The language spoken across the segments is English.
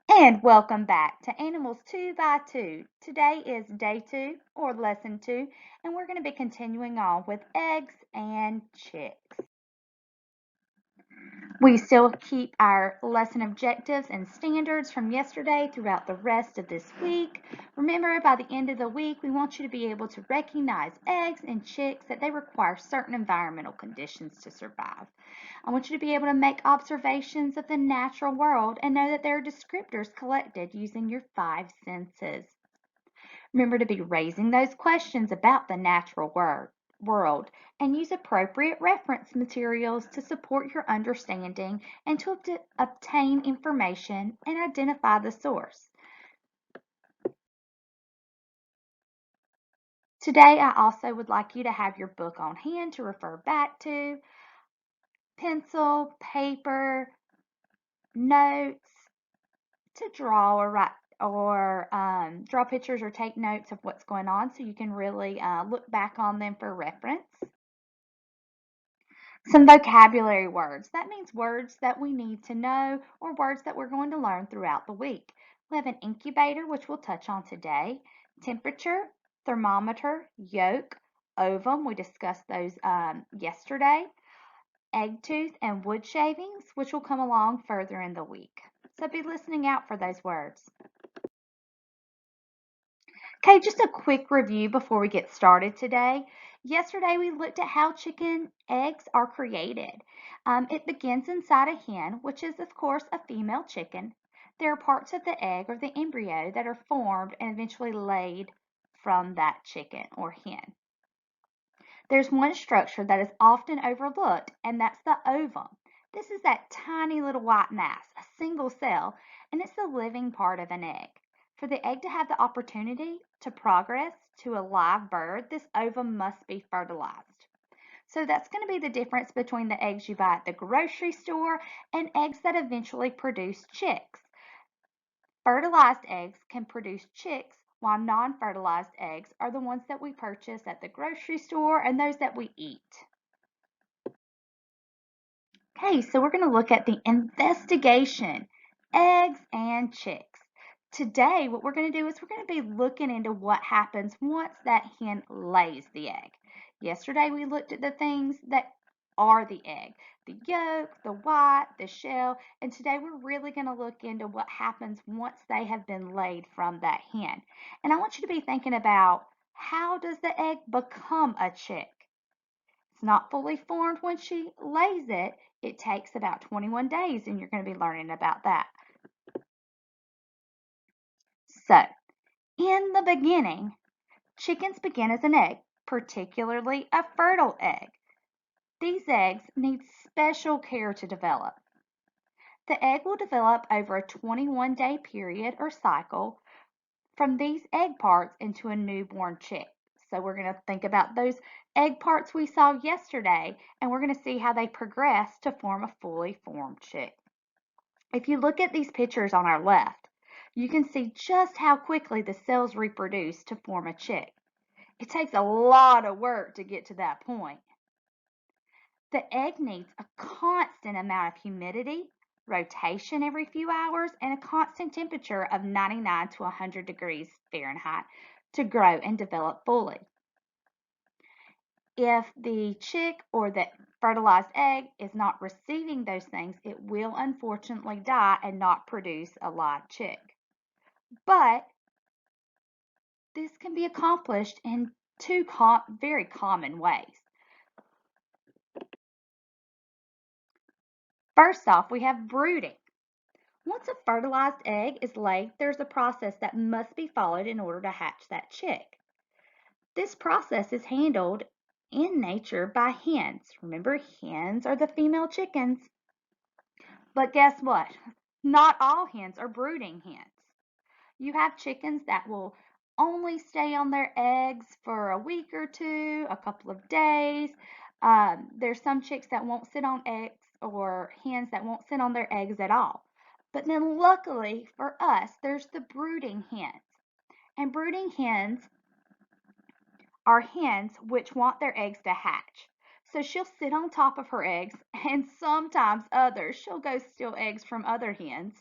And welcome back to Animals 2 by 2. Today is day 2 or lesson 2, and we're going to be continuing on with eggs and chicks. We still keep our lesson objectives and standards from yesterday throughout the rest of this week. Remember, by the end of the week, we want you to be able to recognize eggs and chicks that they require certain environmental conditions to survive. I want you to be able to make observations of the natural world and know that there are descriptors collected using your 5 senses. Remember to be raising those questions about the natural world and use appropriate reference materials to support your understanding and to obtain information and identify the source. Today, I also would like you to have your book on hand to refer back to, pencil, paper, notes, to draw or write or draw pictures or take notes of what's going on so you can really look back on them for reference. Some vocabulary words. That means words that we need to know or words that we're going to learn throughout the week. We have an incubator, which we'll touch on today, temperature, thermometer, yolk, ovum. We discussed those yesterday. Egg tooth and wood shavings, which will come along further in the week. So be listening out for those words. Okay, just a quick review before we get started today. Yesterday we looked at how chicken eggs are created. It begins inside a hen, which is of course a female chicken. There are parts of the egg or the embryo that are formed and eventually laid from that chicken or hen. There's one structure that is often overlooked, and that's the ovum. This is that tiny little white mass, a single cell, and it's the living part of an egg. For the egg to have the opportunity to progress to a live bird, this ovum must be fertilized. So that's going to be the difference between the eggs you buy at the grocery store and eggs that eventually produce chicks. Fertilized eggs can produce chicks, while non-fertilized eggs are the ones that we purchase at the grocery store and those that we eat. Okay, so we're going to look at the investigation, eggs and chicks. Today, what we're going to do is we're going to be looking into what happens once that hen lays the egg. Yesterday, we looked at the things that are the egg, the yolk, the white, the shell, and today we're really going to look into what happens once they have been laid from that hen. And I want you to be thinking about, how does the egg become a chick? It's not fully formed when she lays it. It takes about 21 days, and you're going to be learning about that. So, in the beginning, chickens begin as an egg, particularly a fertile egg. These eggs need special care to develop. The egg will develop over a 21-day period or cycle from these egg parts into a newborn chick. So we're going to think about those egg parts we saw yesterday, and we're going to see how they progress to form a fully formed chick. If you look at these pictures on our left, you can see just how quickly the cells reproduce to form a chick. It takes a lot of work to get to that point. The egg needs a constant amount of humidity, rotation every few hours, and a constant temperature of 99 to 100 degrees Fahrenheit to grow and develop fully. If the chick or the fertilized egg is not receiving those things, it will unfortunately die and not produce a live chick. But this can be accomplished in two very common ways. First off, we have brooding. Once a fertilized egg is laid, there's a process that must be followed in order to hatch that chick. This process is handled in nature by hens. Remember, hens are the female chickens. But guess what? Not all hens are brooding hens. You have chickens that will only stay on their eggs for a week or two, a couple of days. There's some chicks that won't sit on eggs, or hens that won't sit on their eggs at all. But then luckily for us, there's the brooding hens. And brooding hens are hens which want their eggs to hatch. So she'll sit on top of her eggs, and sometimes others, she'll go steal eggs from other hens.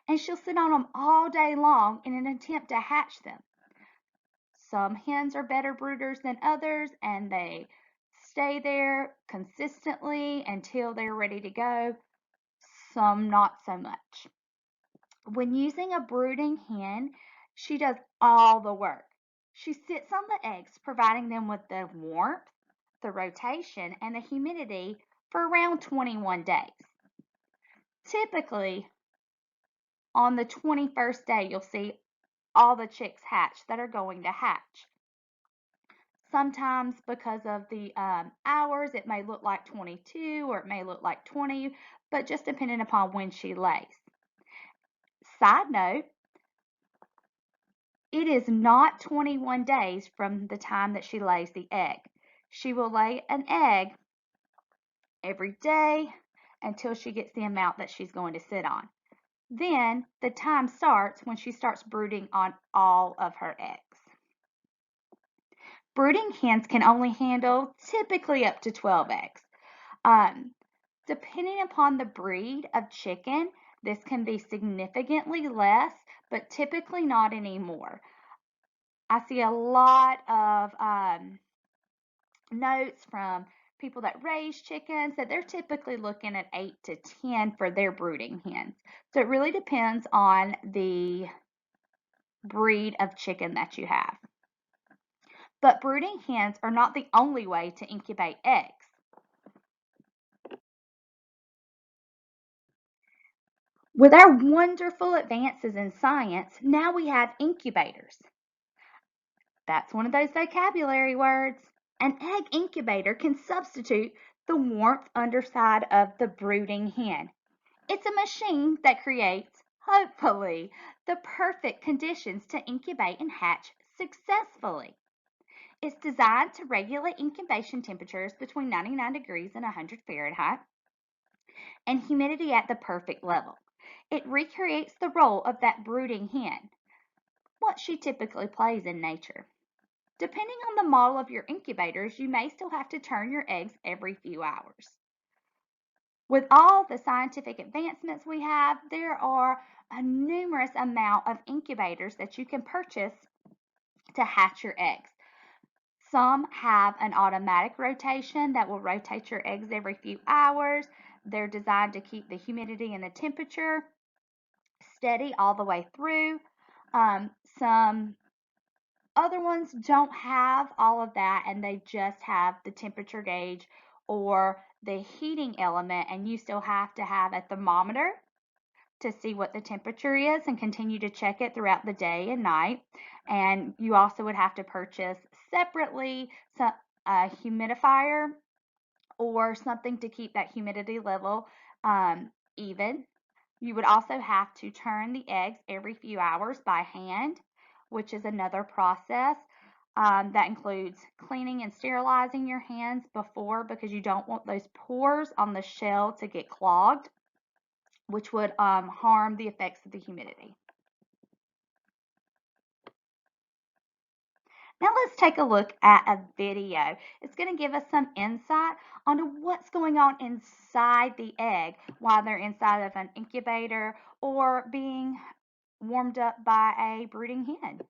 and she'll sit on them all day long in an attempt to hatch them. Some hens are better brooders than others, and they stay there consistently until they're ready to go. Some not so much. When using a brooding hen, she does all the work. She sits on the eggs, providing them with the warmth, the rotation, and the humidity for around 21 days. Typically, on the 21st day, you'll see all the chicks hatch that are going to hatch. Sometimes because of the hours, it may look like 22 or it may look like 20, but just depending upon when she lays. Side note, it is not 21 days from the time that she lays the egg. She will lay an egg every day until she gets the amount that she's going to sit on. Then the time starts when she starts brooding on all of her eggs. Brooding hens can only handle typically up to 12 eggs. Depending upon the breed of chicken, this can be significantly less, but typically not anymore. I see a lot of notes from people that raise chickens that they're typically looking at 8 to 10 for their brooding hens. So it really depends on the breed of chicken that you have. But brooding hens are not the only way to incubate eggs. With our wonderful advances in science, now we have incubators. That's one of those vocabulary words. An egg incubator can substitute the warmth underside of the brooding hen. It's a machine that creates, hopefully, the perfect conditions to incubate and hatch successfully. It's designed to regulate incubation temperatures between 99 degrees and 100 Fahrenheit and humidity at the perfect level. It recreates the role of that brooding hen, what she typically plays in nature. Depending on the model of your incubators, you may still have to turn your eggs every few hours. With all the scientific advancements we have, there are a numerous amount of incubators that you can purchase to hatch your eggs. Some have an automatic rotation that will rotate your eggs every few hours. They're designed to keep the humidity and the temperature steady all the way through. Some other ones don't have all of that, and they just have the temperature gauge or the heating element, and you still have to have a thermometer to see what the temperature is and continue to check it throughout the day and night. And you also would have to purchase separately a humidifier or something to keep that humidity level even. You would also have to turn the eggs every few hours by hand, which is another process. That includes cleaning and sterilizing your hands before, because you don't want those pores on the shell to get clogged, which would harm the effects of the humidity. Now let's take a look at a video. It's going to give us some insight onto what's going on inside the egg while they're inside of an incubator or being warmed up by a brooding hen.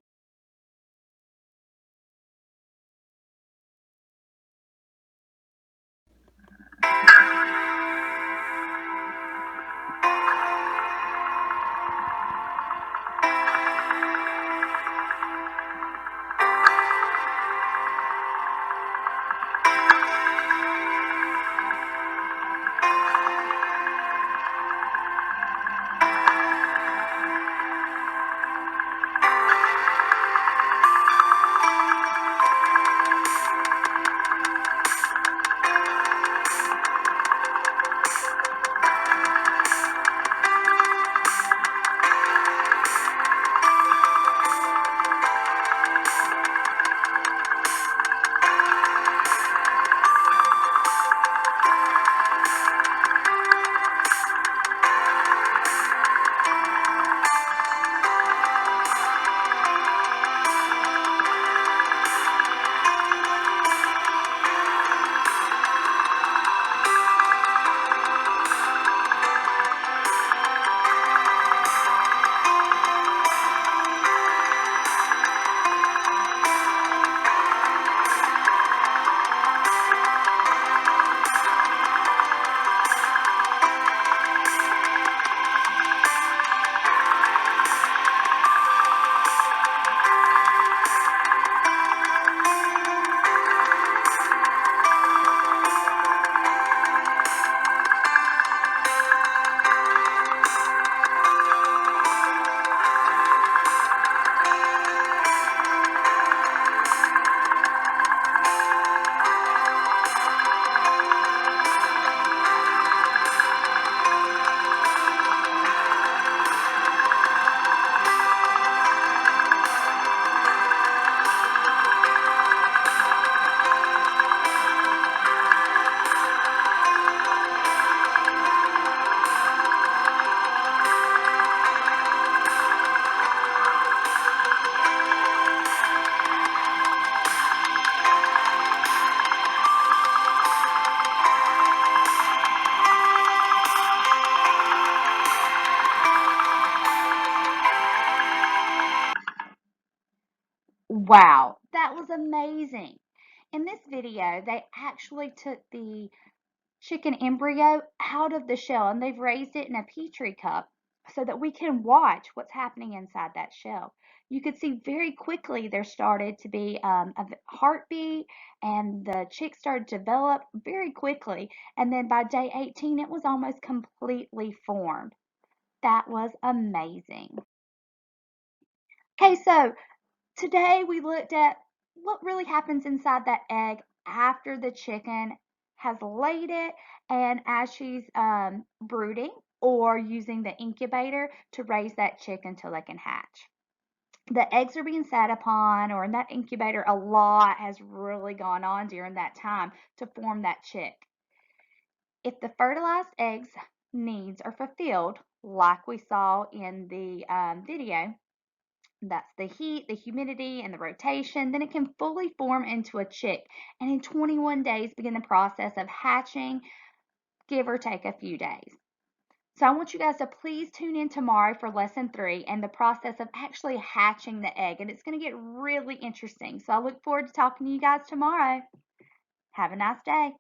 Wow, that was amazing. In this video, they actually took the chicken embryo out of the shell and they've raised it in a petri cup so that we can watch what's happening inside that shell. You could see very quickly there started to be a heartbeat and the chick started to develop very quickly. And then by day 18, it was almost completely formed. That was amazing. Okay, so today we looked at what really happens inside that egg after the chicken has laid it and as she's brooding or using the incubator to raise that chick until they can hatch. The eggs are being sat upon or in that incubator, a lot has really gone on during that time to form that chick. If the fertilized eggs needs are fulfilled, like we saw in the video, that's the heat, the humidity, and the rotation. Then it can fully form into a chick and in 21 days begin the process of hatching, give or take a few days. So I want you guys to please tune in tomorrow for lesson 3 and the process of actually hatching the egg. And it's going to get really interesting. So I look forward to talking to you guys tomorrow. Have a nice day.